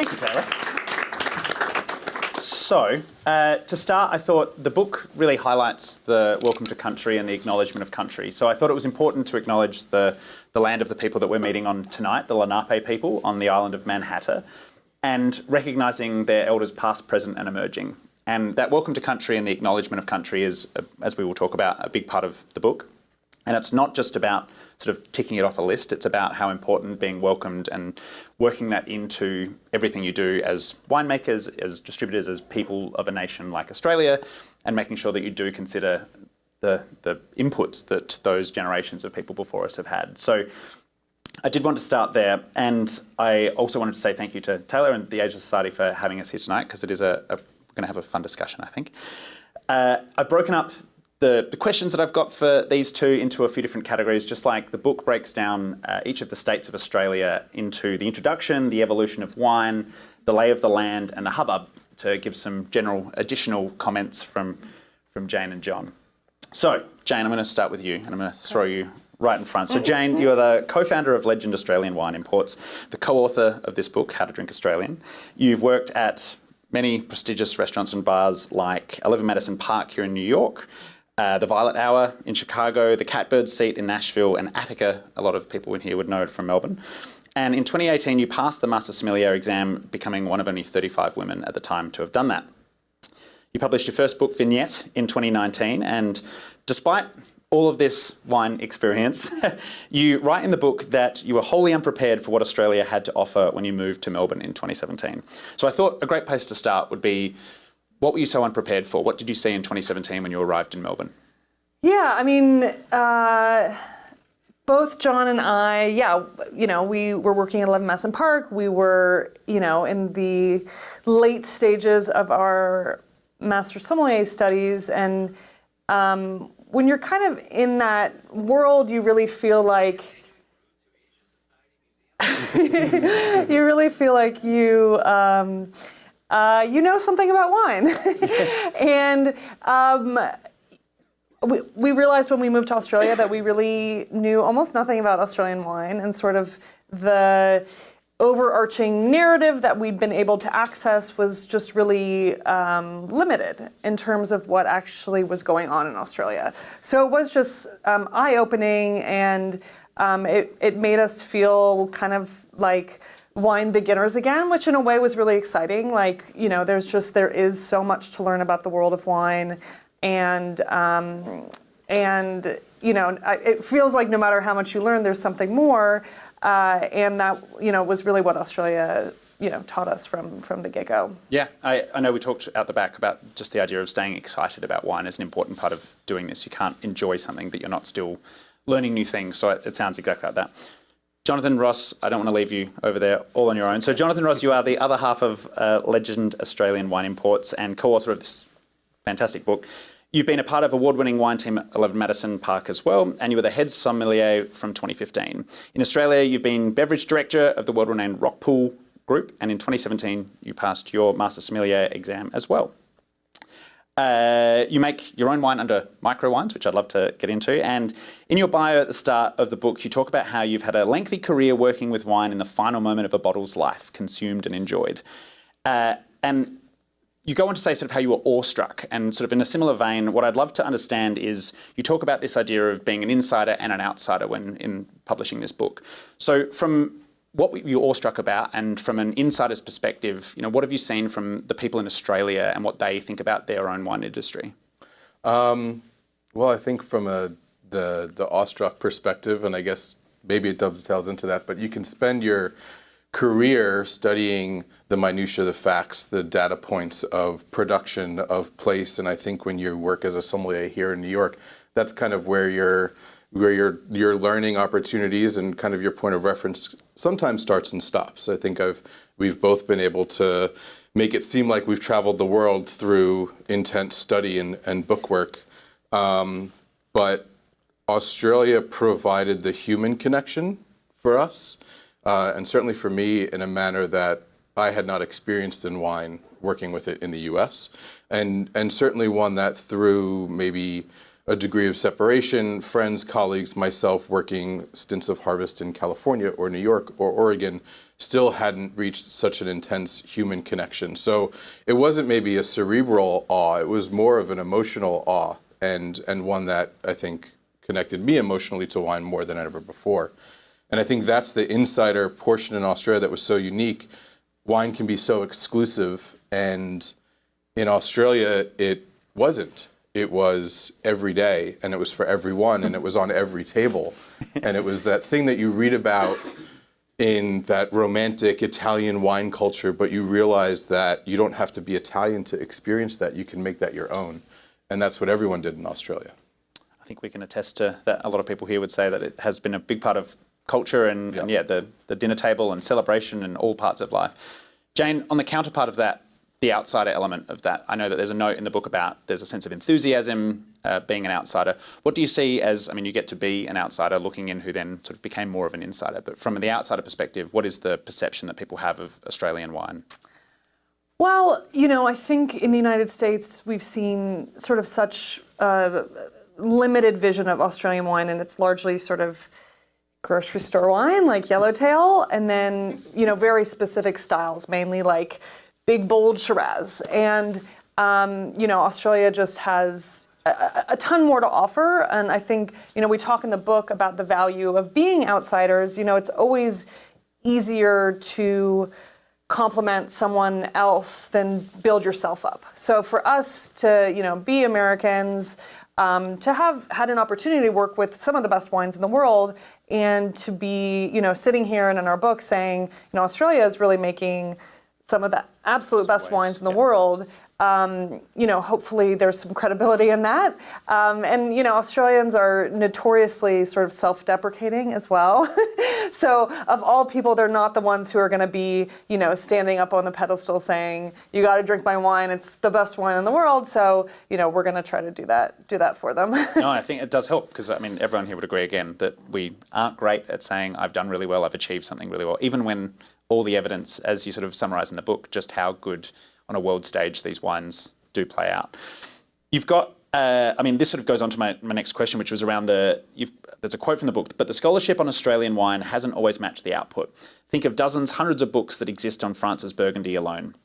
Thank you, Taylor. So, to start, I thought the book really highlights the welcome to country and the acknowledgement of country. So I thought it was important to acknowledge the land of the people that we're meeting on tonight, the Lenape people on the island of Manhattan, and recognising their elders past, present and emerging. And that welcome to country and the acknowledgement of country is, as we will talk about, a big part of the book. And it's not just about sort of ticking it off a list, it's about how important being welcomed and working that into everything you do as winemakers, as distributors, as people of a nation like Australia, and making sure that you do consider the inputs that those generations of people before us have had. So I did want to start there, and I also wanted to say thank you to Taylor and the Asia Society for having us here tonight, because it is we're going to have a fun discussion, I think. I've broken up the questions that I've got for these two into a few different categories, just like the book breaks down each of the states of Australia into the introduction, the evolution of wine, the lay of the land, and the hubbub, to give some general additional comments from Jane and John. So, Jane, I'm going to start with you, and I'm going to throw you right in front. So, Jane, you are the co-founder of Legend Australian Wine Imports, the co-author of this book, How to Drink Australian. You've worked at many prestigious restaurants and bars like 11 Madison Park here in New York, the Violet Hour in Chicago, the Catbird Seat in Nashville, and Attica, a lot of people in here would know it from Melbourne. And in 2018, you passed the Master Sommelier exam, becoming one of only 35 women at the time to have done that. You published your first book, Vignette, in 2019, and despite all of this wine experience, you write in the book that you were wholly unprepared for what Australia had to offer when you moved to Melbourne in 2017. So I thought a great place to start would be, what were you so unprepared for? What did you see in 2017 when you arrived in Melbourne? Yeah, I mean, both John and I, we were working at 11 Madison Park. We were, in the late stages of our Master Sommelier studies. And when you're kind of in that world, you really feel like you know something about wine. And we realized when we moved to Australia that we really knew almost nothing about Australian wine, and sort of the overarching narrative that we'd been able to access was just really limited in terms of what actually was going on in Australia. So it was just eye-opening, and it made us feel kind of like wine beginners again, which in a way was really exciting. Like, there is so much to learn about the world of wine, and it feels like no matter how much you learn, there's something more, and that was really what Australia taught us from the get-go. Yeah, I know we talked out the back about just the idea of staying excited about wine is an important part of doing this. You can't enjoy something that you're not still learning new things, so it sounds exactly like that. Jonathan Ross, I don't want to leave you over there all on your own. So Jonathan Ross, you are the other half of Legend Australian Wine Imports and co-author of this fantastic book. You've been a part of award-winning wine team at 11 Madison Park as well, and you were the head sommelier from 2015. In Australia, you've been beverage director of the world-renowned Rockpool Group, and in 2017, you passed your Master Sommelier exam as well. You make your own wine under Micro Wines, which I'd love to get into. And in your bio at the start of the book, you talk about how you've had a lengthy career working with wine in the final moment of a bottle's life, consumed and enjoyed. And you go on to say sort of how you were awestruck, and sort of in a similar vein, what I'd love to understand is you talk about this idea of being an insider and an outsider when in publishing this book. So from what were you awestruck about, and from an insider's perspective, what have you seen from the people in Australia and what they think about their own wine industry? Well, I think from the awestruck perspective, and I guess maybe it dovetails into that, but you can spend your career studying the minutiae, the facts, the data points of production, of place, and I think when you work as a sommelier here in New York, that's kind of where your learning opportunities and kind of your point of reference sometimes starts and stops. I think we've both been able to make it seem like we've traveled the world through intense study and book work. But Australia provided the human connection for us, and certainly for me in a manner that I had not experienced in wine working with it in the US, and certainly one that through maybe a degree of separation, friends, colleagues, myself working stints of harvest in California or New York or Oregon, still hadn't reached such an intense human connection. So it wasn't maybe a cerebral awe, it was more of an emotional awe, and one that I think connected me emotionally to wine more than ever before. And I think that's the insider portion in Australia that was so unique. Wine can be so exclusive, and in Australia it wasn't. It was every day, and it was for everyone, and it was on every table. And it was that thing that you read about in that romantic Italian wine culture, but you realize that you don't have to be Italian to experience that. You can make that your own. And that's what everyone did in Australia. I think we can attest to that. A lot of people here would say that it has been a big part of culture and the dinner table and celebration and all parts of life. Jane, on the counterpart of that, the outsider element of that, I know that there's a note in the book about there's a sense of enthusiasm being an outsider. What do you see as, I mean, you get to be an outsider looking in who then sort of became more of an insider, but from the outsider perspective, what is the perception that people have of Australian wine? Well, I think in the United States, we've seen sort of such limited vision of Australian wine, and it's largely sort of grocery store wine like Yellowtail, and then, very specific styles, mainly like big, bold Shiraz. And, Australia just has a ton more to offer. And I think, we talk in the book about the value of being outsiders. It's always easier to compliment someone else than build yourself up. So for us to, be Americans, to have had an opportunity to work with some of the best wines in the world, and to be, sitting here and in our book saying, Australia is really making some of the absolute best wines in the world. Hopefully there's some credibility in that. And Australians are notoriously sort of self-deprecating as well. So of all people, they're not the ones who are going to be, standing up on the pedestal saying, you got to drink my wine. It's the best wine in the world. So, we're going to try to do that for them. No, I think it does help because, everyone here would agree again that we aren't great at saying, I've done really well, I've achieved something really well, even when all the evidence, as you sort of summarise in the book, just how good on a world stage these wines do play out. You've got, this sort of goes on to my next question, which was around there's a quote from the book, but the scholarship on Australian wine hasn't always matched the output. Think of dozens, hundreds of books that exist on France's Burgundy alone,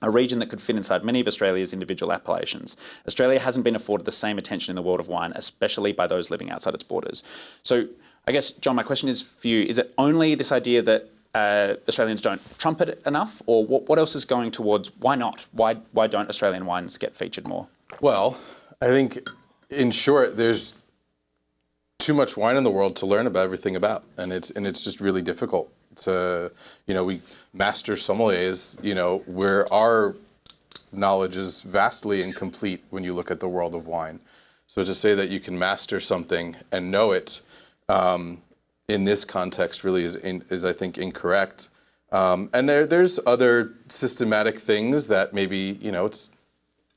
a region that could fit inside many of Australia's individual appellations. Australia hasn't been afforded the same attention in the world of wine, especially by those living outside its borders. So I guess, John, my question is for you, is it only this idea that Australians don't trumpet it enough, or what else is going towards why not? Why don't Australian wines get featured more? Well, I think, in short, there's too much wine in the world to learn about everything about, and it's just really difficult to, we master sommeliers, where our knowledge is vastly incomplete when you look at the world of wine. So to say that you can master something and know it, in this context really is I think incorrect. And there's other systematic things that maybe, it's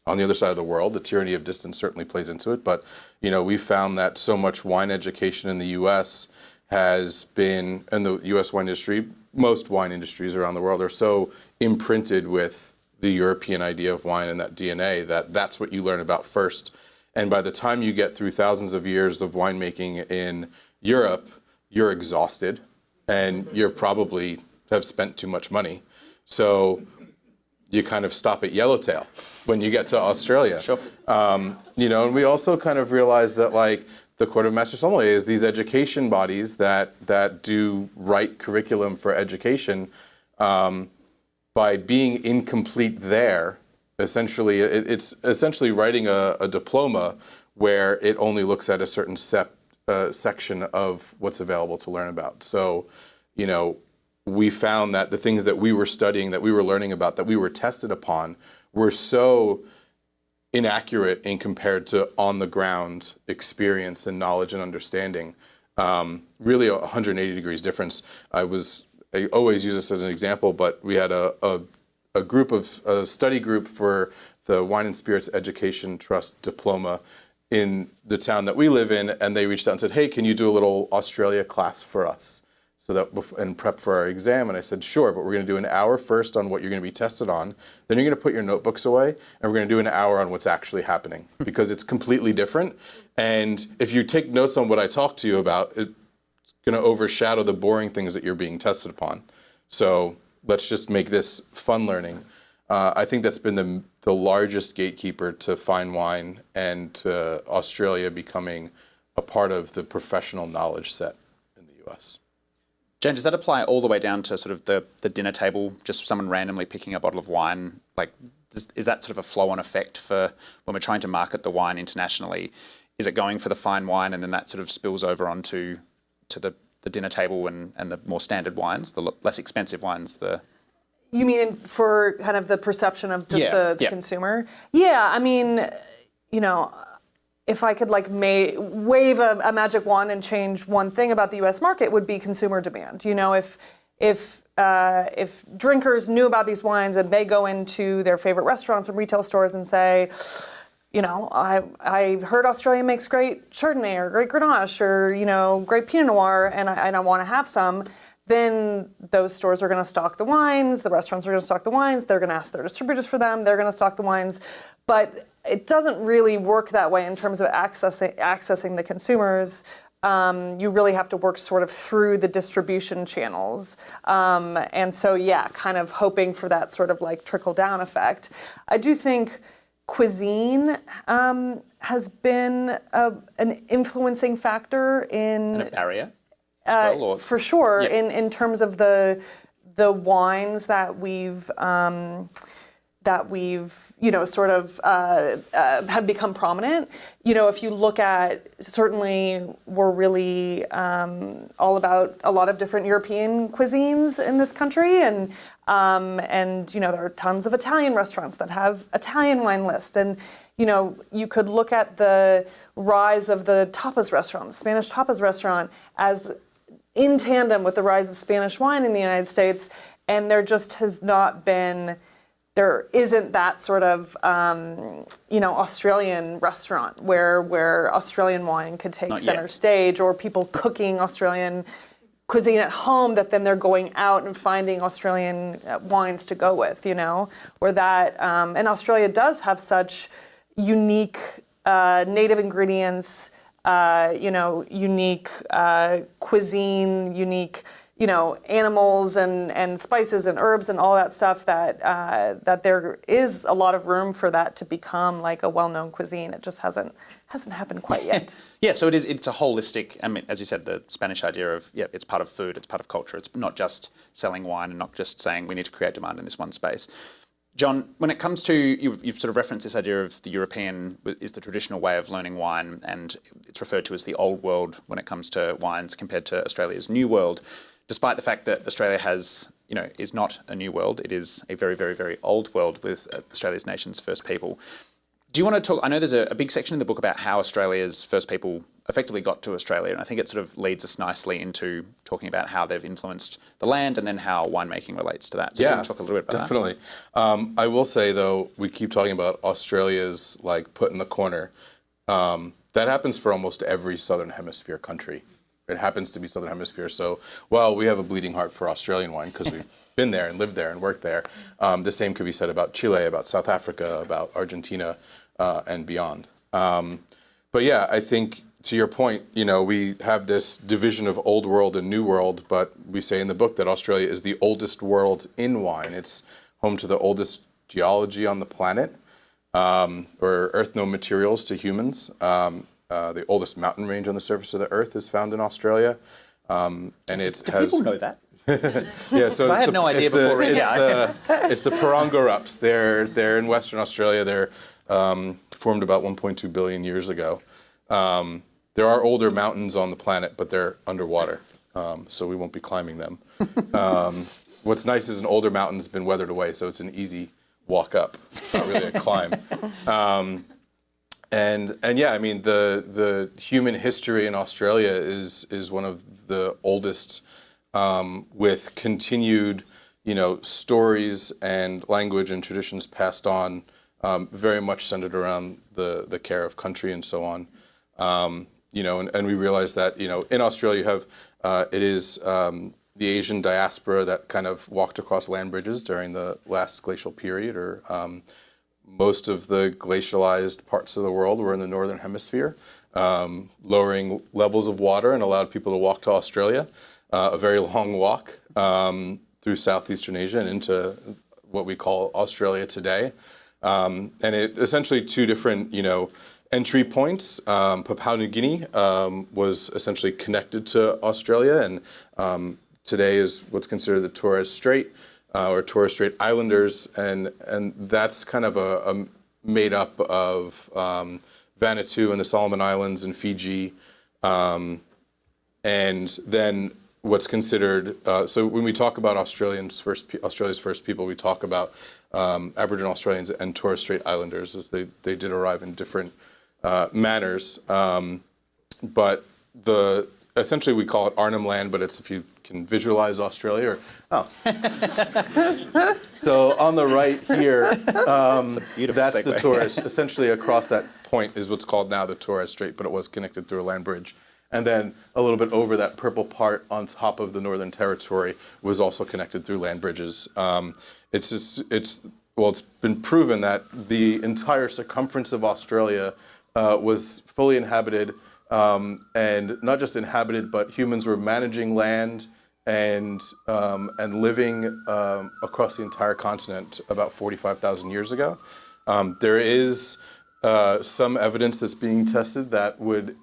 on the other side of the world. The tyranny of distance certainly plays into it. But, we found that so much wine education in the U.S. has been, and the U.S. wine industry, most wine industries around the world are so imprinted with the European idea of wine and that DNA that that's what you learn about first. And by the time you get through thousands of years of winemaking in Europe, you're exhausted and you're probably have spent too much money. So you kind of stop at Yellowtail when you get to Australia. Sure. And we also kind of realize that like the Court of Master Sommeliers, these education bodies that do write curriculum for education, by being incomplete there, essentially, it's essentially writing a diploma where it only looks at a certain section of what's available to learn about. So, we found that the things that we were studying, that we were learning about, that we were tested upon, were so inaccurate in compared to on-the-ground experience and knowledge and understanding. Really a 180 degrees difference. I always use this as an example, but we had a study group for the Wine and Spirits Education Trust diploma in the town that we live in, and they reached out and said, hey, can you do a little Australia class for us? so that and prep for our exam. And I said, sure, but we're going to do an hour first on what you're going to be tested on. Then you're going to put your notebooks away, and we're going to do an hour on what's actually happening because it's completely different. And if you take notes on what I talked to you about, it's going to overshadow the boring things that you're being tested upon. So let's just make this fun learning. I think that's been the largest gatekeeper to fine wine and to Australia becoming a part of the professional knowledge set in the U.S. Jane, does that apply all the way down to sort of the dinner table, just someone randomly picking a bottle of wine? Like, is that sort of a flow-on effect for when we're trying to market the wine internationally? Is it going for the fine wine and then that sort of spills over onto the dinner table and the more standard wines, the less expensive wines, You mean for kind of the perception of just the consumer? Yeah, I mean, you know, if I could like wave a magic wand and change one thing about the U.S. market, it would be consumer demand. You know, if drinkers knew about these wines and they go into their favorite restaurants and retail stores and say, you know, I heard Australia makes great Chardonnay or great Grenache or, you know, great Pinot Noir and I want to have some, then those stores are going to stock the wines, the restaurants are going to stock the wines, they're going to ask their distributors for them, they're going to stock the wines. But it doesn't really work that way in terms of accessing the consumers. You really have to work sort of through the distribution channels. And so, yeah, kind of hoping for that sort of like trickle-down effect. I do think cuisine has been an influencing factor in... and a barrier? Well, or, for sure, in terms of the wines that we've you know sort of have become prominent. You know, if you look at, certainly we're really all about a lot of different European cuisines in this country, and you know there are tons of Italian restaurants that have Italian wine lists, and you know you could look at the rise of the tapas restaurant, the Spanish tapas restaurant, as in tandem with the rise of Spanish wine in the United States, and there just has not been, there isn't that sort of, you know, Australian restaurant where Australian wine could take center stage, or people cooking Australian cuisine at home that then they're going out and finding Australian wines to go with, you know, where that, and Australia does have such unique native ingredients, you know, unique cuisine, unique, you know, animals and spices and herbs and all that stuff that that there is a lot of room for that to become like a well-known cuisine. It just hasn't happened quite yet. Yeah, so it's a holistic, I mean, as you said, the Spanish idea of, it's part of food, it's part of culture. It's not just selling wine and not just saying we need to create demand in this one space. John, when it comes to, you've sort of referenced this idea of the European is the traditional way of learning wine, and it's referred to as the old world when it comes to wines compared to Australia's new world, despite the fact that Australia has, you know, is not a new world. It is a very, very, very old world with Australia's nation's first people. Do you want to talk, I know there's a big section in the book about how Australia's first people effectively got to Australia, and I think it sort of leads us nicely into talking about how they've influenced the land and then how winemaking relates to that. So do you want to talk a little bit about definitely. That? I will say, though, we keep talking about Australia's like put in the corner. That happens for almost every Southern Hemisphere country. It happens to be Southern Hemisphere. So while we have a bleeding heart for Australian wine because we've been there and lived there and worked there, the same could be said about Chile, about South Africa, about Argentina, and beyond. But yeah, I think to your point, you know, we have this division of old world and new world, but we say in the book that Australia is the oldest world in wine. It's home to the oldest geology on the planet, or earth-known materials to humans. The oldest mountain range on the surface of the earth is found in Australia, and it Do has. people know that? Yeah, so I had no idea before. It's the Paronga-rups. They're in Western Australia. They're formed about 1.2 billion years ago. There are older mountains on the planet, but they're underwater, so we won't be climbing them. What's nice is an older mountain's been weathered away, so it's an easy walk up, not really a climb. And yeah, I mean the human history in Australia is one of the oldest, with continued, you know, stories and language and traditions passed on, very much centered around the care of country and so on. and we realized that, in Australia you have, it is the Asian diaspora that kind of walked across land bridges during the last glacial period, or most of the glacialized parts of the world were in the northern hemisphere, lowering levels of water and allowed people to walk to Australia, a very long walk through southeastern Asia and into what we call Australia today. And it essentially two different, entry points. Papua New Guinea was essentially connected to Australia, and today is what's considered the Torres Strait, or Torres Strait Islanders, and that's kind of a made up of Vanuatu and the Solomon Islands and Fiji, and then what's considered, so when we talk about Australia's first people, we talk about Aboriginal Australians and Torres Strait Islanders, as they did arrive in different manners. But essentially we call it Arnhem Land, but it's, if you can visualize Australia, so on the right here, that's segue. the Torres, essentially across that point is what's called now the Torres Strait, but it was connected through a land bridge. And then a little bit over that purple part on top of the Northern Territory was also connected through land bridges. It's been proven that the entire circumference of Australia was fully inhabited, and not just inhabited, but humans were managing land and living across the entire continent about 45,000 years ago. There is some evidence that's being tested that would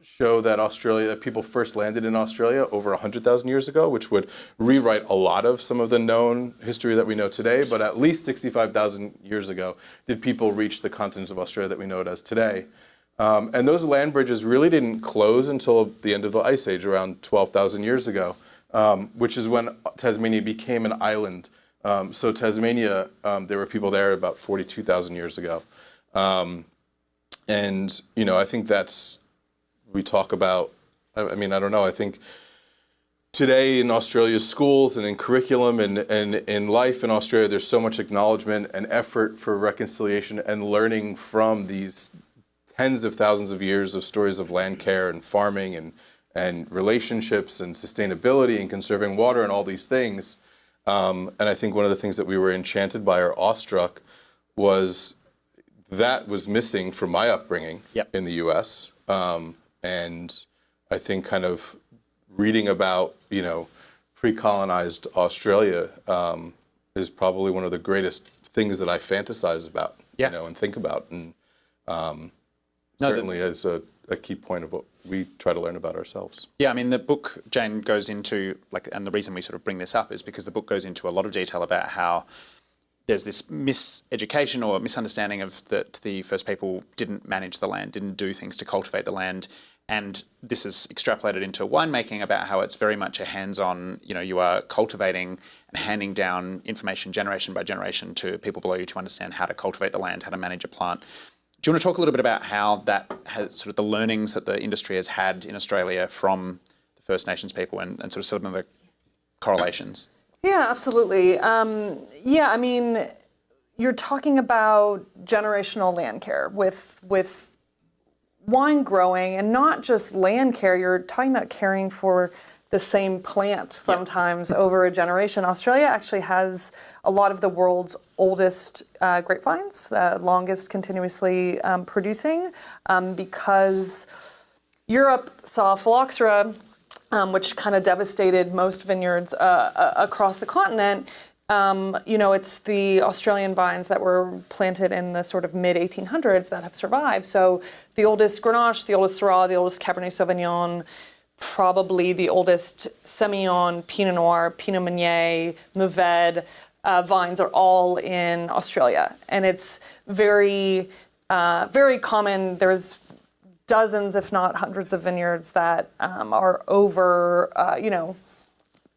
show that people first landed in Australia over 100,000 years ago, which would rewrite a lot of some of the known history that we know today. But at least 65,000 years ago did people reach the continent of Australia that we know it as today. And those land bridges really didn't close until the end of the Ice Age, around 12,000 years ago, which is when Tasmania became an island. So Tasmania, there were people there about 42,000 years ago. And, I think we talk about, I don't know, I think today in Australia's schools and in curriculum and in life in Australia, there's so much acknowledgement and effort for reconciliation and learning from these tens of thousands of years of stories of land care and farming and relationships and sustainability and conserving water and all these things. And I think one of the things that we were enchanted by or awestruck was that was missing from my upbringing in the U.S. And I think kind of reading about, pre-colonized Australia is probably one of the greatest things that I fantasize about, and think about. And certainly is a key point of what we try to learn about ourselves. Yeah, the book, Jane, goes into, and the reason we sort of bring this up is because the book goes into a lot of detail about how there's this miseducation or misunderstanding of that the first people didn't manage the land, didn't do things to cultivate the land. And this is extrapolated into winemaking about how it's very much a hands-on, you are cultivating and handing down information generation by generation to people below you to understand how to cultivate the land, how to manage a plant. Do you want to talk a little bit about how that has sort of the learnings that the industry has had in Australia from the First Nations people and sort of some of the correlations? Yeah, absolutely. You're talking about generational land care with wine growing, and not just land care. You're talking about caring for the same plant sometimes over a generation. Australia actually has a lot of the world's oldest grapevines, longest continuously producing, because Europe saw phylloxera, which kind of devastated most vineyards across the continent. It's the Australian vines that were planted in the sort of mid-1800s that have survived. So the oldest Grenache, the oldest Syrah, the oldest Cabernet Sauvignon, probably the oldest Semillon, Pinot Noir, Pinot Meunier, Mourvedre vines are all in Australia. And it's very, very common. There's dozens, if not hundreds of vineyards that are over,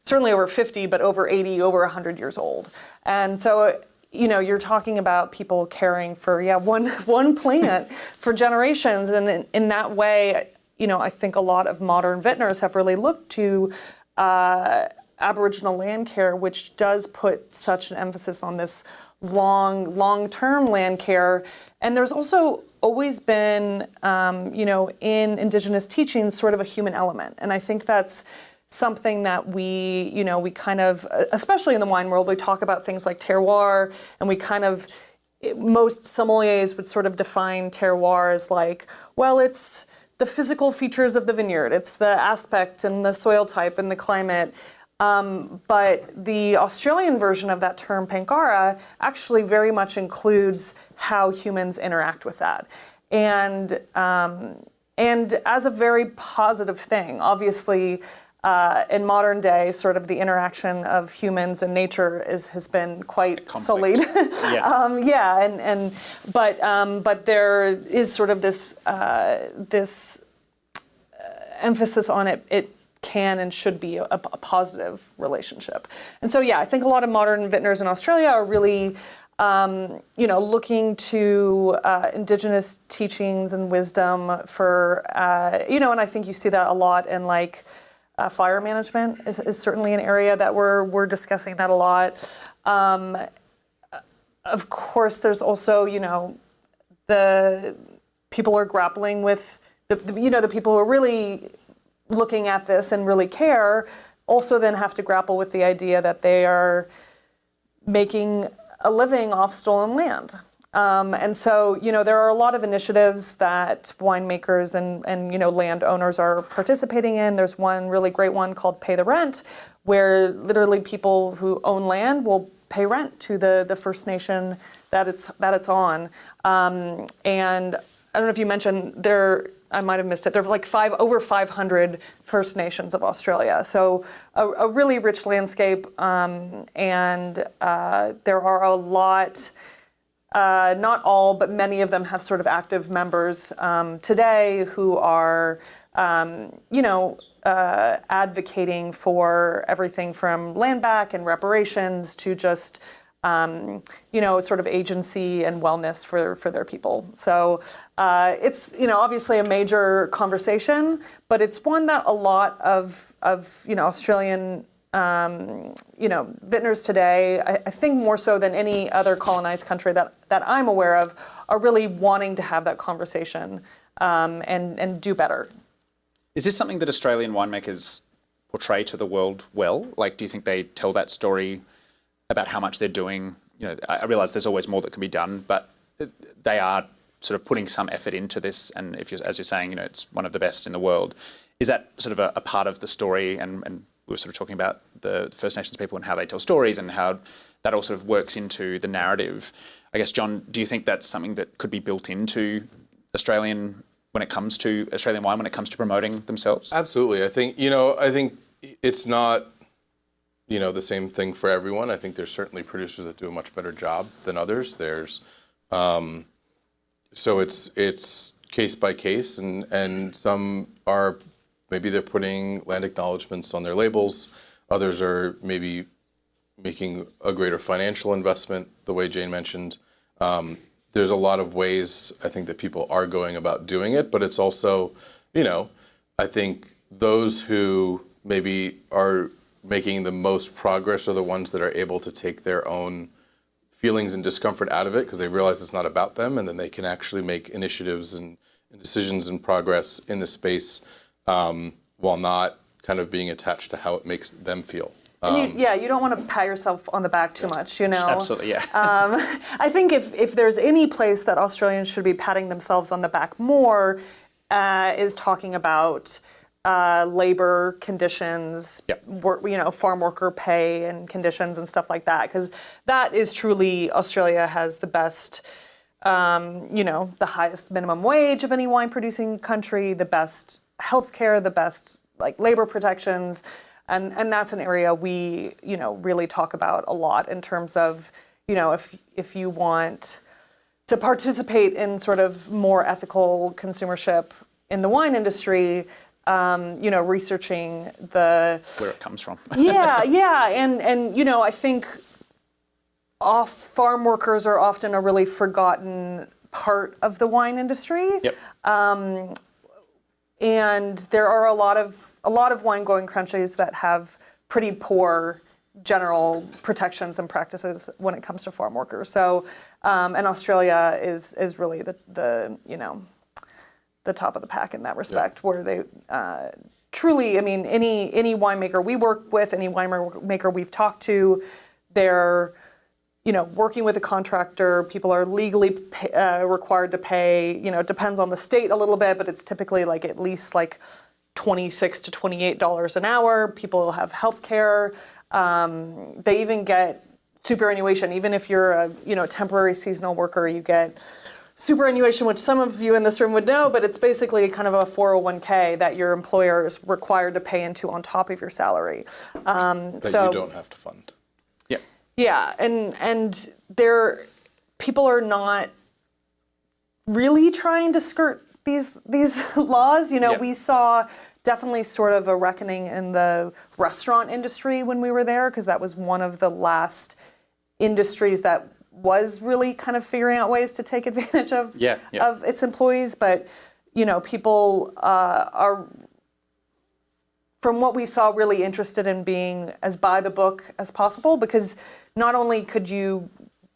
certainly over 50, but over 80, over 100 years old. And so, you're talking about people caring for, one plant for generations. And in that way, I think a lot of modern vintners have really looked to Aboriginal land care, which does put such an emphasis on this long-term land care. And there's also always been, in Indigenous teachings, sort of a human element. And I think that's something that we kind of, especially in the wine world, we talk about things like terroir, and we kind of, most sommeliers would sort of define terroir as like, well, it's the physical features of the vineyard, it's the aspect and the soil type and the climate. But the Australian version of that term, Pankara, actually very much includes how humans interact with that. And as a very positive thing, obviously, in modern day, sort of the interaction of humans and nature has been quite sullied. But there is sort of this emphasis on it can and should be a positive relationship. And so, I think a lot of modern vintners in Australia are really, looking to Indigenous teachings and wisdom for, and I think you see that a lot in like fire management is certainly an area that we're discussing that a lot. Of course, there's also, the people are grappling with the people who are really looking at this and really care also then have to grapple with the idea that they are making a living off stolen land. And so, there are a lot of initiatives that winemakers and landowners are participating in. There's one really great one called Pay the Rent, where literally people who own land will pay rent to the First Nation that it's on. And I don't know if you mentioned I might have missed it. There are like over 500 First Nations of Australia. So a really rich landscape, and there are a lot. Not all, but many of them have sort of active members today who are, advocating for everything from land back and reparations to just, sort of agency and wellness for their people. So it's, obviously a major conversation, but it's one that a lot of Australian vintners today, I think more so than any other colonized country that I'm aware of, are really wanting to have that conversation and do better. Is this something that Australian winemakers portray to the world well? Like, do you think they tell that story about how much they're doing? I realise there's always more that can be done, but they are sort of putting some effort into this. And as you're saying, it's one of the best in the world. Is that sort of a part of the story? And we were sort of talking about the First Nations people and how they tell stories and how that all sort of works into the narrative. I guess, John, do you think that's something that could be built into Australian wine when it comes to promoting themselves? Absolutely. I think it's not, the same thing for everyone. I think there's certainly producers that do a much better job than others. There's, so it's case by case, and some are, maybe they're putting land acknowledgements on their labels. Others are maybe making a greater financial investment, the way Jane mentioned. There's a lot of ways I think that people are going about doing it, but it's also, I think those who maybe are making the most progress are the ones that are able to take their own feelings and discomfort out of it because they realize it's not about them, and then they can actually make initiatives and decisions and progress in the space while not kind of being attached to how it makes them feel. You don't want to pat yourself on the back too much, Absolutely, yeah. I think if there's any place that Australians should be patting themselves on the back more is talking about labor conditions, farm worker pay and conditions and stuff like that, because that is truly, Australia has the best, the highest minimum wage of any wine producing country, the best healthcare, the best labor protections. And that's an area we, really talk about a lot in terms of, if you want to participate in sort of more ethical consumership in the wine industry, researching where it comes from. And I think farm workers are often a really forgotten part of the wine industry. Yep. And there are a lot of wine growing countries that have pretty poor general protections and practices when it comes to farm workers. So, and Australia is really the top of the pack in that respect, where they truly, I mean, any winemaker we work with, any winemaker we've talked to, they're working with a contractor. People are legally required to pay. It depends on the state a little bit, but it's typically like at least like $26 to $28 an hour. People have health care. They even get superannuation. Even if you're a temporary seasonal worker, you get superannuation, which some of you in this room would know, but it's basically kind of a 401k that your employer is required to pay into on top of your salary. That you don't have to fund. Yeah. Yeah, and people are not really trying to skirt these laws. We saw definitely sort of a reckoning in the restaurant industry when we were there, because that was one of the last industries that was really kind of figuring out ways to take advantage of its employees. But people are, from what we saw, really interested in being as by the book as possible, because not only could you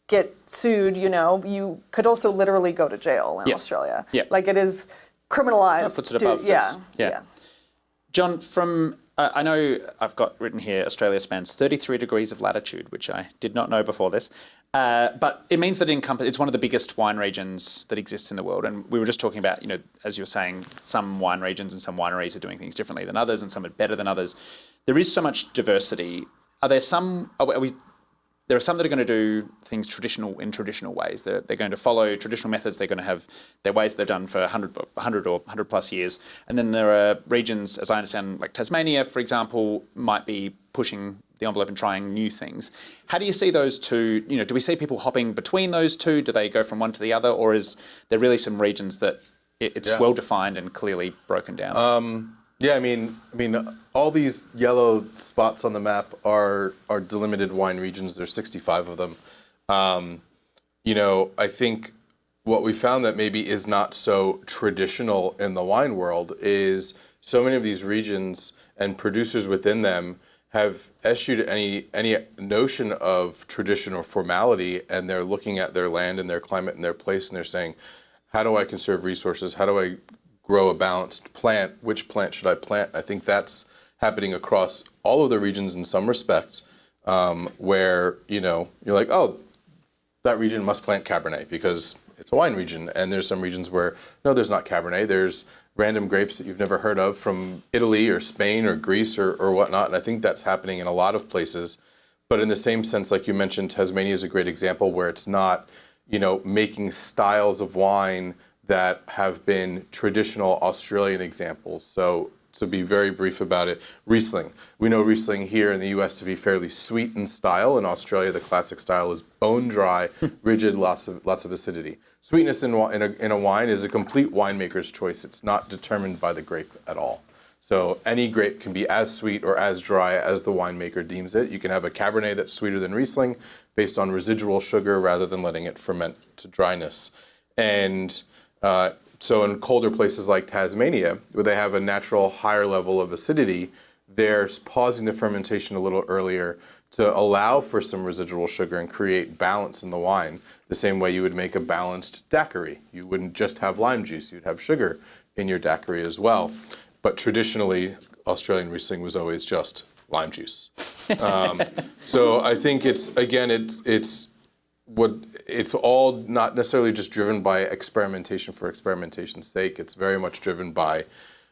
get sued, you could also literally go to jail in Australia. Yeah. Like, it is criminalized. That puts it above this. Yeah. John, from I know I've got written here, Australia spans 33 degrees of latitude, which I did not know before this. But it means that it's one of the biggest wine regions that exists in the world. And we were just talking about, as you were saying, some wine regions and some wineries are doing things differently than others, and some are better than others. There is so much diversity. Are there some? There are some that are going to do things in traditional ways. They're going to follow traditional methods. They're going to have their ways they've done for 100 or 100 plus years. And then there are regions, as I understand, like Tasmania, for example, might be pushing the envelope and trying new things. How do you see those two? Do we see people hopping between those two? Do they go from one to the other? Or is there really some regions that it's well defined and clearly broken down? Yeah, I mean, all these yellow spots on the map are delimited wine regions. There's 65 of them. I think what we found that maybe is not so traditional in the wine world is so many of these regions and producers within them have eschewed any notion of tradition or formality, and they're looking at their land and their climate and their place, and they're saying, how do I conserve resources? How do I grow a balanced plant? Which plant should I plant? I think that's happening across all of the regions in some respect, where you're like, oh, that region must plant Cabernet because it's a wine region. And there's some regions where no, there's not Cabernet. There's random grapes that you've never heard of from Italy or Spain or Greece or whatnot. And I think that's happening in a lot of places. But in the same sense, like you mentioned, Tasmania is a great example where it's not making styles of wine that have been traditional Australian examples. So to be very brief about it, Riesling. We know Riesling here in the US to be fairly sweet in style. In Australia, the classic style is bone dry, rigid, lots of acidity. Sweetness in a wine is a complete winemaker's choice. It's not determined by the grape at all. So any grape can be as sweet or as dry as the winemaker deems it. You can have a Cabernet that's sweeter than Riesling based on residual sugar rather than letting it ferment to dryness. And so in colder places like Tasmania, where they have a natural higher level of acidity, they're pausing the fermentation a little earlier to allow for some residual sugar and create balance in the wine, the same way you would make a balanced daiquiri. You wouldn't just have lime juice, you'd have sugar in your daiquiri as well. But traditionally, Australian Riesling was always just lime juice. So I think it's all not necessarily just driven by experimentation for experimentation's sake. It's very much driven by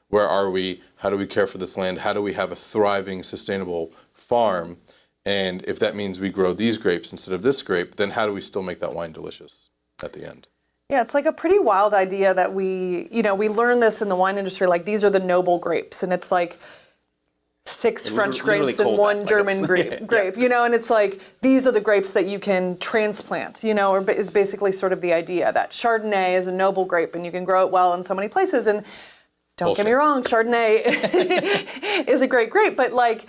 where are we, how do we care for this land, how do we have a thriving, sustainable farm, and if that means we grow these grapes instead of this grape, then how do we still make that wine delicious at the end? Yeah, it's like a pretty wild idea that we learn this in the wine industry, like these are the noble grapes, and it's like 6 French grapes and 1 German grape, and it's like, these are the grapes that you can transplant, or is basically sort of the idea that Chardonnay is a noble grape and you can grow it well in so many places. And don't get me wrong, Chardonnay is a great grape, but like,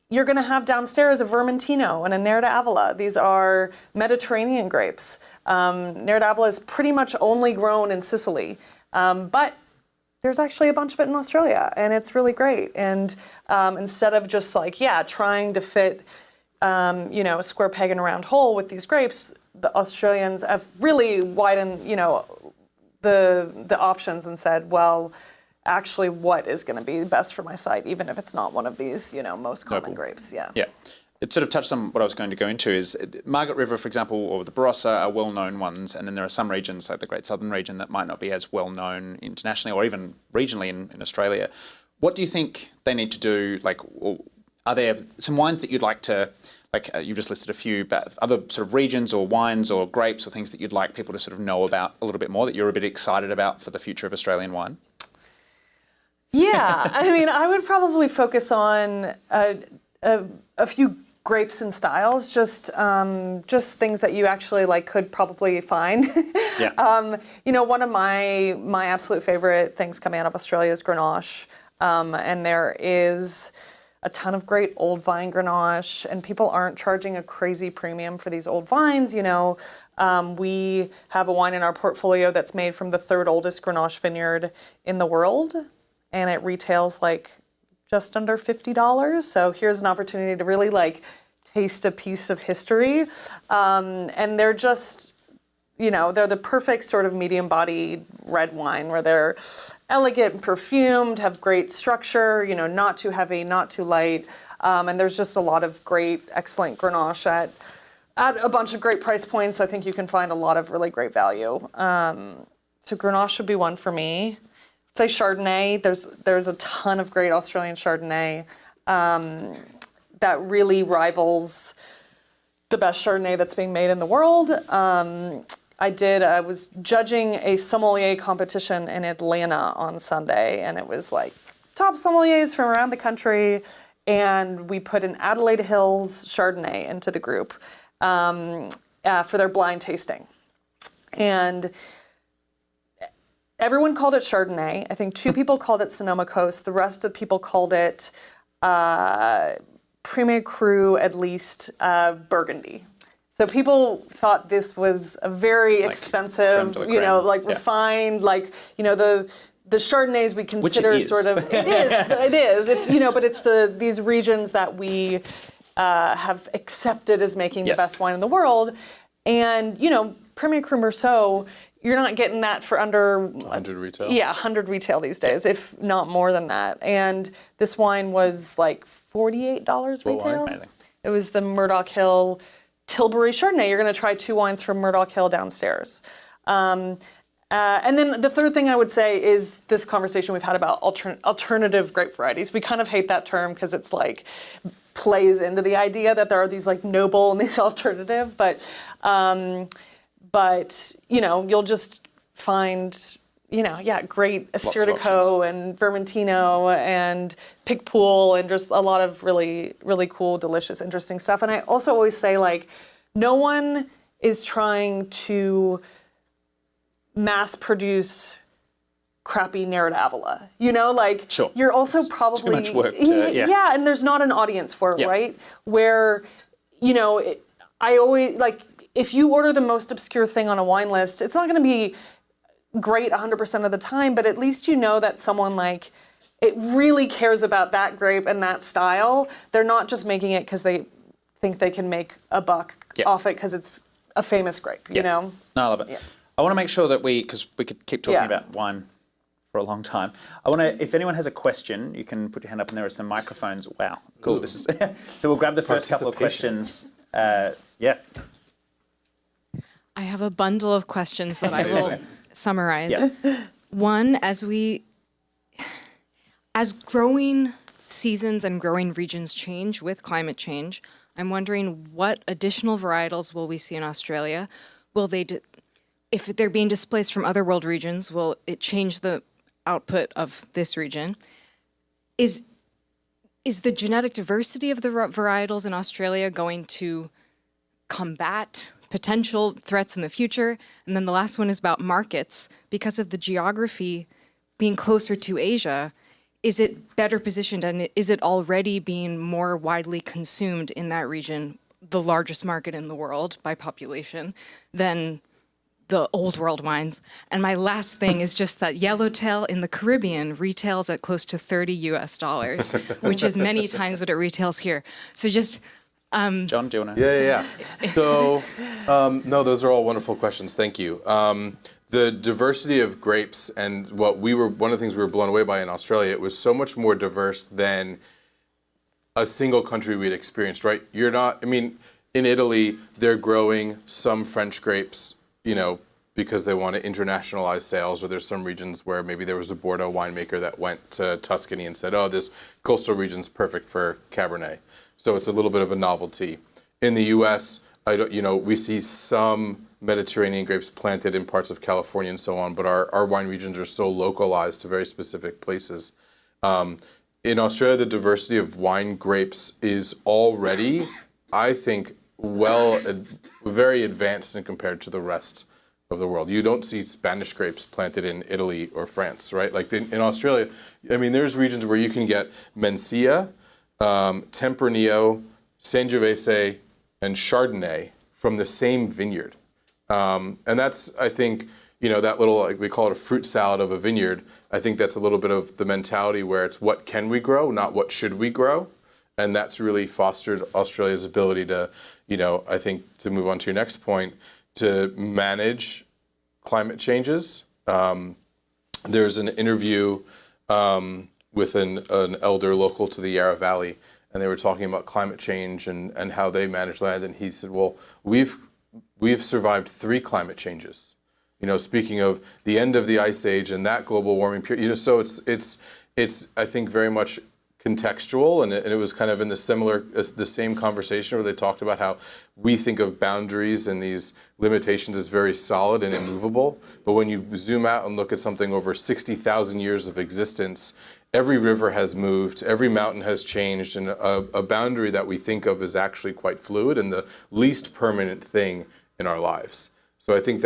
you're going to have downstairs a Vermentino and a Nero d'Avola. These are Mediterranean grapes. Nero d'Avola is pretty much only grown in Sicily, but there's actually a bunch of it in Australia, and it's really great. And instead of just like, trying to fit, square peg in a round hole with these grapes, the Australians have really widened, the options and said, well, actually, what is going to be best for my site, even if it's not one of these, most common grapes. Yeah. Yeah. It sort of touched on what I was going to go into is Margaret River, for example, or the Barossa are well-known ones, and then there are some regions, like the Great Southern region, that might not be as well-known internationally or even regionally in Australia. What do you think they need to do? Are there some wines that you'd like to, you've just listed a few, but other sort of regions or wines or grapes or things that you'd like people to sort of know about a little bit more, that you're a bit excited about for the future of Australian wine? Yeah, I would probably focus on a few grapes and styles, just things that you actually could probably find. Yeah. One of my absolute favorite things coming out of Australia is Grenache, and there is a ton of great old vine Grenache, and people aren't charging a crazy premium for these old vines. We have a wine in our portfolio that's made from the third oldest Grenache vineyard in the world, and it retails just under $50. So here's an opportunity to really taste a piece of history. And they're just, they're the perfect sort of medium-bodied red wine where they're elegant and perfumed, have great structure, not too heavy, not too light. And there's just a lot of great, excellent Grenache at a bunch of great price points. I think you can find a lot of really great value. So Grenache would be one for me. Say Chardonnay. There's a ton of great Australian Chardonnay that really rivals the best Chardonnay that's being made in the world. I was judging a sommelier competition in Atlanta on Sunday, and it was top sommeliers from around the country, and we put an Adelaide Hills Chardonnay into the group for their blind tasting. And everyone called it Chardonnay. I think 2 people called it Sonoma Coast. The rest of the people called it Premier Cru, at least Burgundy. So people thought this was a very expensive, refined, the Chardonnays we consider sort of. It is. It's but it's these regions that we have accepted as making the best wine in the world, and Premier Cru Merceau. You're not getting that for under 100 retail? Yeah, 100 retail these days, if not more than that. And this wine was $48 retail. Amazing. It was the Murdoch Hill Tilbury Chardonnay. You're going to try 2 wines from Murdoch Hill downstairs. And then the third thing I would say is this conversation we've had about alternative grape varieties. We kind of hate that term because it's plays into the idea that there are these noble and these alternative, but you'll just find, great Assyrtiko and Vermentino and Picpoul and just a lot of really, really cool, delicious, interesting stuff. And I also always say, no one is trying to mass produce crappy Neradavola. Sure. You're also probably... Too much work Yeah, and there's not an audience for it, right? Where, I always, if you order the most obscure thing on a wine list, it's not going to be great 100% of the time, but at least that someone it really cares about that grape and that style. They're not just making it because they think they can make a buck off it because it's a famous grape, No, I love it. Yeah. I want to make sure that because we could keep talking about wine for a long time. I want to, if anyone has a question, you can put your hand up and there are some microphones. Wow, cool. Ooh. This is so we'll grab the first couple of questions. I have a bundle of questions that I will summarize. Yeah. One, as growing seasons and growing regions change with climate change, I'm wondering what additional varietals will we see in Australia? Will they, if they're being displaced from other world regions, will it change the output of this region? Is the genetic diversity of the varietals in Australia going to combat potential threats in the future? And then the last one is about markets. Because of the geography being closer to Asia, is it better positioned and is it already being more widely consumed in that region, the largest market in the world by population, than the old world wines? And my last thing is just that Yellowtail in the Caribbean retails at close to $30 US, which is many times what it retails here. So just John, do you want to? Yeah. So, no, those are all wonderful questions. Thank you. The diversity of grapes and one of the things we were blown away by in Australia, it was so much more diverse than a single country we'd experienced, right? In Italy, they're growing some French grapes, because they want to internationalize sales, or there's some regions where maybe there was a Bordeaux winemaker that went to Tuscany and said, oh, this coastal region's perfect for Cabernet. So it's a little bit of a novelty. In the U.S., we see some Mediterranean grapes planted in parts of California and so on, but our wine regions are so localized to very specific places. In Australia, the diversity of wine grapes is already, I think, very advanced and compared to the rest of the world. You don't see Spanish grapes planted in Italy or France, right? Like in Australia, there's regions where you can get Mencia, Tempranillo, Sangiovese, and Chardonnay from the same vineyard. And that's, I think, that little, like we call it a fruit salad of a vineyard. I think that's a little bit of the mentality where it's what can we grow, not what should we grow. And that's really fostered Australia's ability to, I think, to move on to your next point, to manage climate changes. There's an interview with an elder local to the Yarra Valley, and they were talking about climate change and how they manage land. And he said, well, we've survived 3 climate changes. Speaking of the end of the ice age and that global warming period, so it's I think very much contextual, and it was kind of in the same conversation where they talked about how we think of boundaries and these limitations as very solid and immovable, but when you zoom out and look at something over 60,000 years of existence, every river has moved, every mountain has changed, and a boundary that we think of is actually quite fluid and the least permanent thing in our lives. So I think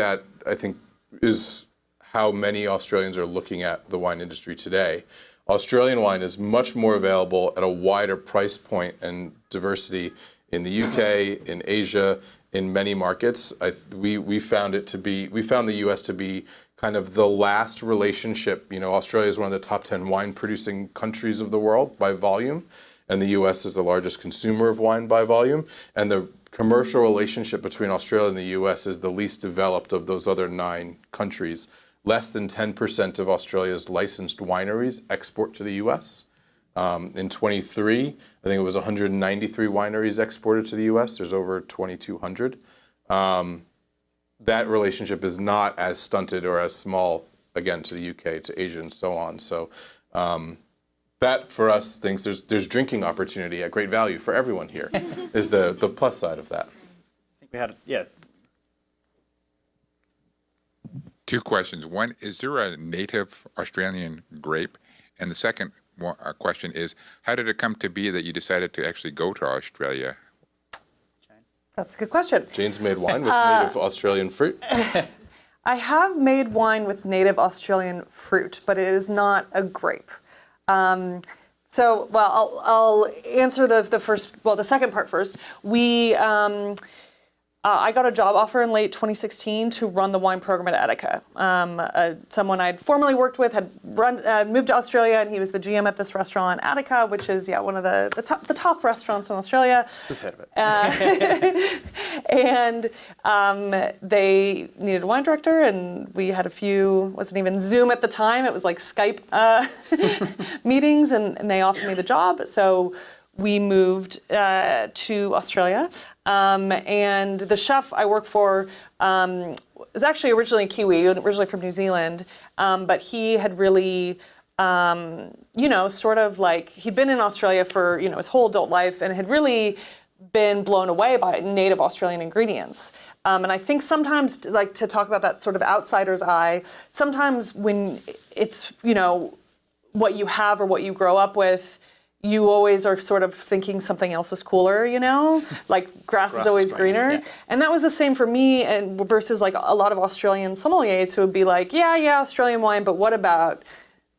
is how many Australians are looking at the wine industry today. Australian wine is much more available at a wider price point and diversity in the UK, in Asia, in many markets. We found the US to be kind of the last relationship. Australia is one of the top 10 wine producing countries of the world by volume, and the US is the largest consumer of wine by volume. And the commercial relationship between Australia and the US is the least developed of those other 9 countries. Less than 10% of Australia's licensed wineries export to the US. In 23, I think it was 193 wineries exported to the US. There's over 2,200. That relationship is not as stunted or as small, again, to the UK, to Asia, and so on. So that, for us, thinks there's drinking opportunity at great value for everyone here, is the plus side of that. I think we had, yeah. 2 questions. One, is there a native Australian grape? And the second question is, how did it come to be that you decided to actually go to Australia? That's a good question. Jane's made wine with native Australian fruit. I have made wine with native Australian fruit, but it is not a grape. I'll answer the second part first. I got a job offer in late 2016 to run the wine program at a.k.a. Someone I'd formerly worked with had moved to Australia, and he was the GM at this restaurant, a.k.a., which is one of the top restaurants in Australia. We've heard of it. And they needed a wine director, and we had a few. Wasn't even Zoom at the time; it was like Skype meetings, and they offered me the job. So we moved to Australia. And the chef I work for is actually originally Kiwi, originally from New Zealand, but he had really, sort of like, he'd been in Australia for, his whole adult life and had really been blown away by native Australian ingredients. And I think sometimes, like, to talk about that sort of outsider's eye, sometimes when it's, what you have or what you grow up with, you always are sort of thinking something else is cooler, like grass is always greener. Yeah. And that was the same for me, and versus like a lot of Australian sommeliers who would be like, yeah, Australian wine, but what about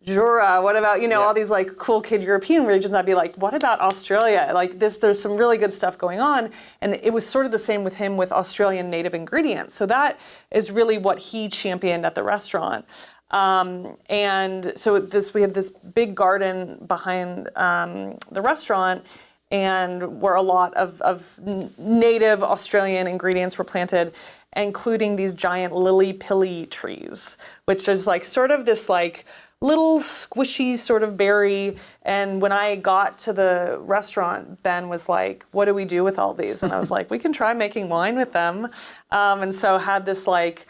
Jura? What about, all these like cool kid European regions? I'd be like, what about Australia? Like there's some really good stuff going on. And it was sort of the same with him with Australian native ingredients. So that is really what he championed at the restaurant. And so we had this big garden behind the restaurant, and where a lot of native Australian ingredients were planted, including these giant lily-pilly trees, which is like sort of this like little squishy sort of berry. And when I got to the restaurant, Ben was like, what do we do with all these? And I was like, we can try making wine with them. And so had this like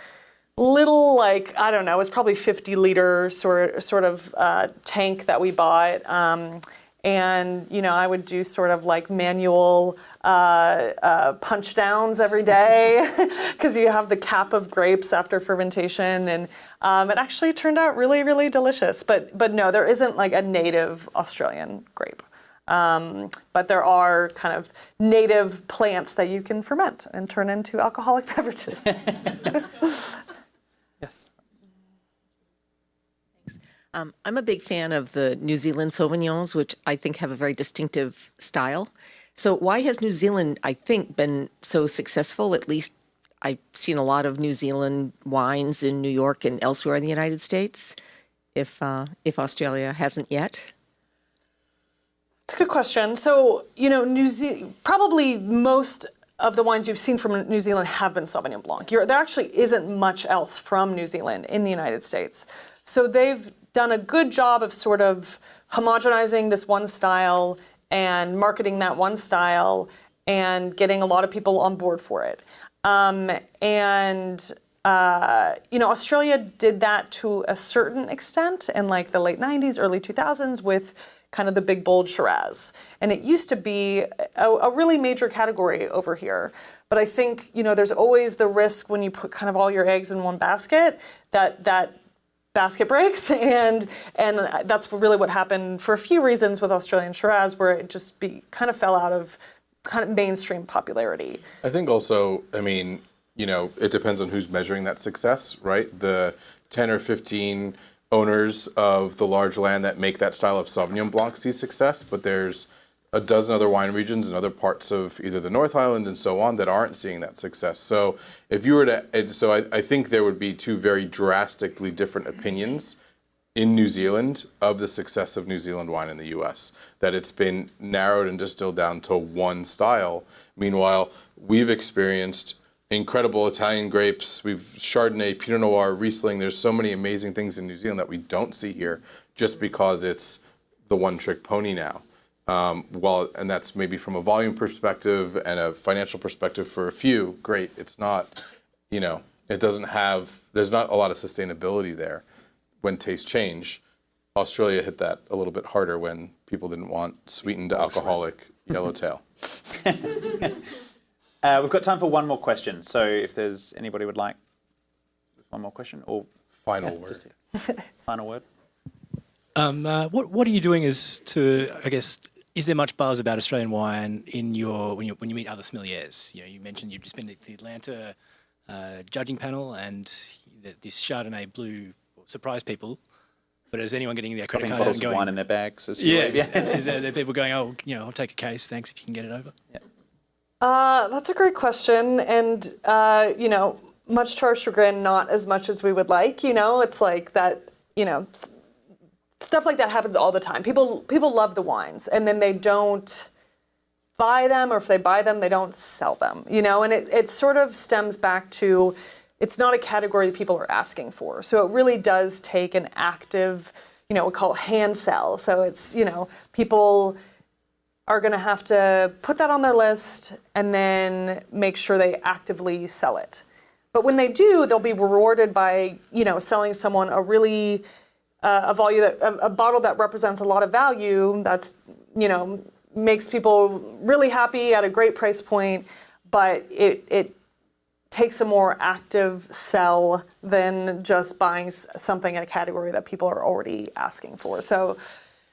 little, like, I don't know, it was probably 50-liter sort of tank that we bought. And, you know, I would do sort of like manual punch downs every day because you have the cap of grapes after fermentation. And it actually turned out really, really delicious. But no, there isn't like a native Australian grape. But there are kind of native plants that you can ferment and turn into alcoholic beverages. I'm a big fan of the New Zealand Sauvignons, which I think have a very distinctive style. So why has New Zealand, I think, been so successful? At least I've seen a lot of New Zealand wines in New York and elsewhere in the United States, if Australia hasn't yet. It's a good question. So, you know, probably most of the wines you've seen from New Zealand have been Sauvignon Blanc. There actually isn't much else from New Zealand in the United States. So they've done a good job of sort of homogenizing this one style and marketing that one style and getting a lot of people on board for it. You know, Australia did that to a certain extent in like the late 90s, early 2000s with kind of the big, bold Shiraz. And it used to be a really major category over here. But I think, you know, there's always the risk when you put kind of all your eggs in one basket that basket breaks, and that's really what happened for a few reasons with Australian Shiraz, where it just kind of fell out of kind of mainstream popularity. I think also, I mean, you know, it depends on who's measuring that success, right? The 10 or 15 owners of the large land that make that style of Sauvignon Blanc see success, but there's a dozen other wine regions in other parts of either the North Island and so on that aren't seeing that success. So if you were to, I think there would be two very drastically different opinions in New Zealand of the success of New Zealand wine in the US, that it's been narrowed and distilled down to one style. Meanwhile, we've experienced incredible Italian grapes, we've Chardonnay, Pinot Noir, Riesling. There's so many amazing things in New Zealand that we don't see here just because it's the one-trick pony now. And that's maybe from a volume perspective and a financial perspective for a few, great. It's not, you know, there's not a lot of sustainability there when tastes change. Australia hit that a little bit harder when people didn't want sweetened alcoholic yellowtail. We've got time for one more question. So if there's anybody would like one more question or Final word. Final word. What are you doing I guess, is there much buzz about Australian wine in when you meet other sommeliers? You know, you mentioned you've just been at the Atlanta judging panel, and this Chardonnay Blue surprised people. But is anyone getting their credit card out and going? Wine in their bags. Is there people going, oh, you know, I'll take a case, thanks if you can get it over? Yeah. That's a great question, and you know, much to our chagrin, not as much as we would like. You know, it's like that. You know. Stuff like that happens all the time. People love the wines, and then they don't buy them, or if they buy them, they don't sell them. You know, and it sort of stems back to it's not a category that people are asking for. So it really does take an active, you know, we call it hand sell. So it's, you know, people are going to have to put that on their list and then make sure they actively sell it. But when they do, they'll be rewarded by, you know, selling someone a really a bottle that represents a lot of value, that's, you know, makes people really happy at a great price point, but it takes a more active sell than just buying something in a category that people are already asking for. So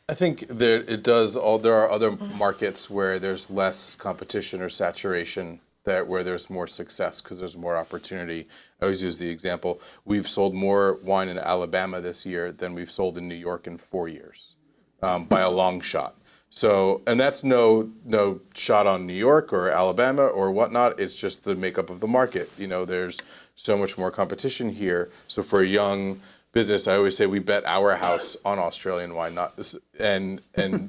I think there are other markets where there's less competition or saturation, where there's more success because there's more opportunity. I always use the example, we've sold more wine in Alabama this year than we've sold in New York in 4 years, by a long shot. So, and that's no shot on New York or Alabama or whatnot, it's just the makeup of the market. You know, there's so much more competition here. So for a young business, I always say we bet our house on Australian wine, and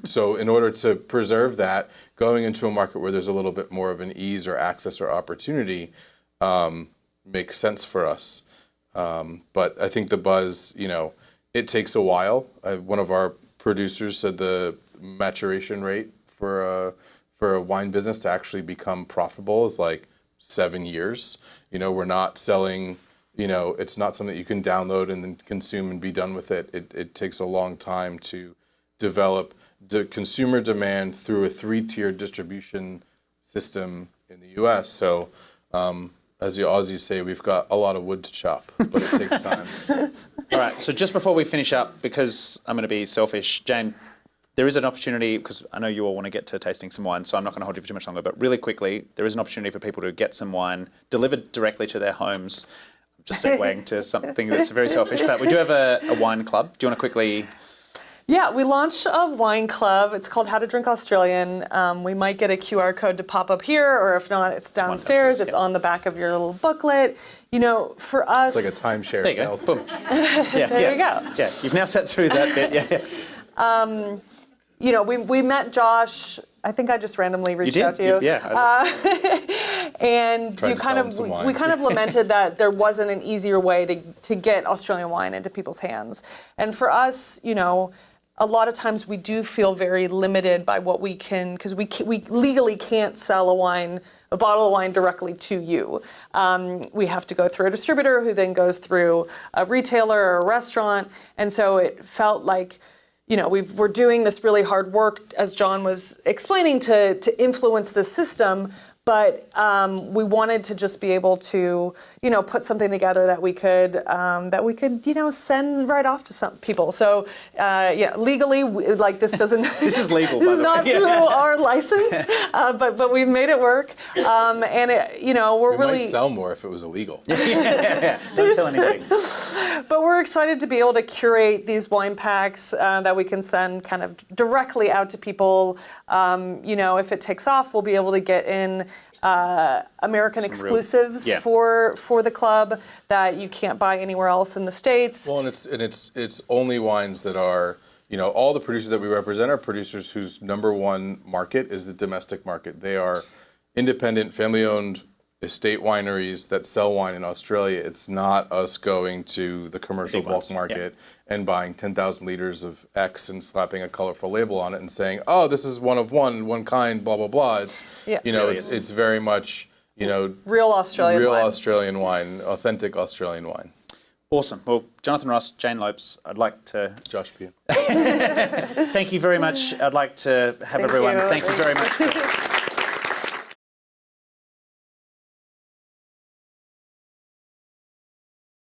so in order to preserve that, going into a market where there's a little bit more of an ease or access or opportunity makes sense for us. But I think the buzz, it takes a while. One of our producers said the maturation rate for a wine business to actually become profitable is like 7 years. We're not selling. It's not something that you can download and then consume and be done with it. It takes a long time to develop the consumer demand through a 3-tier distribution system in the U.S. So, as the Aussies say, we've got a lot of wood to chop, but it takes time. All right, so just before we finish up, because I'm going to be selfish, Jane, there is an opportunity, because I know you all want to get to tasting some wine, so I'm not going to hold you for too much longer, but really quickly, there is an opportunity for people to get some wine delivered directly to their homes. I'm just segueing to something that's very selfish, but we do have a wine club. Do you want to quickly... Yeah, we launched a wine club. It's called How to Drink Australian. We might get a QR code to pop up here, or if not, it's downstairs. It's on the back of your little booklet. For us... It's like a timeshare sales. Boom. There you go. Yeah, you've now sat through that bit. Yeah. We met Josh. I think I just randomly reached out to you. Yeah. And we kind of lamented that there wasn't an easier way to get Australian wine into people's hands. And for us, a lot of times we do feel very limited by what we can, because we legally can't sell a bottle of wine directly to you. We have to go through a distributor who then goes through a retailer or a restaurant. And so it felt like, we're doing this really hard work, as John was explaining, to influence the system. But we wanted to just be able to, put something together that we could, send right off to some people. So, legally, this doesn't. This is legal. This is not through our license, but we've made it work. And we're really might sell more if it was illegal. Yeah. Don't tell anybody. But we're excited to be able to curate these wine packs that we can send kind of directly out to people. If it takes off, we'll be able to get in American exclusives for the club that you can't buy anywhere else in the States. Well, and it's only wines that are, all the producers that we represent are producers whose number one market is the domestic market. They are independent, family-owned estate wineries that sell wine in Australia. It's not us going to the commercial bulk market and buying 10,000 liters of X and slapping a colorful label on it and saying, "Oh, this is one kind, blah blah blah." It's it's very much real Australian wine, authentic Australian wine. Awesome. Well, Jonathan Ross, Jane Lopes, I'd like to... Josh Pugh. Thank you very much. I'd like to have everyone... Thank you very much.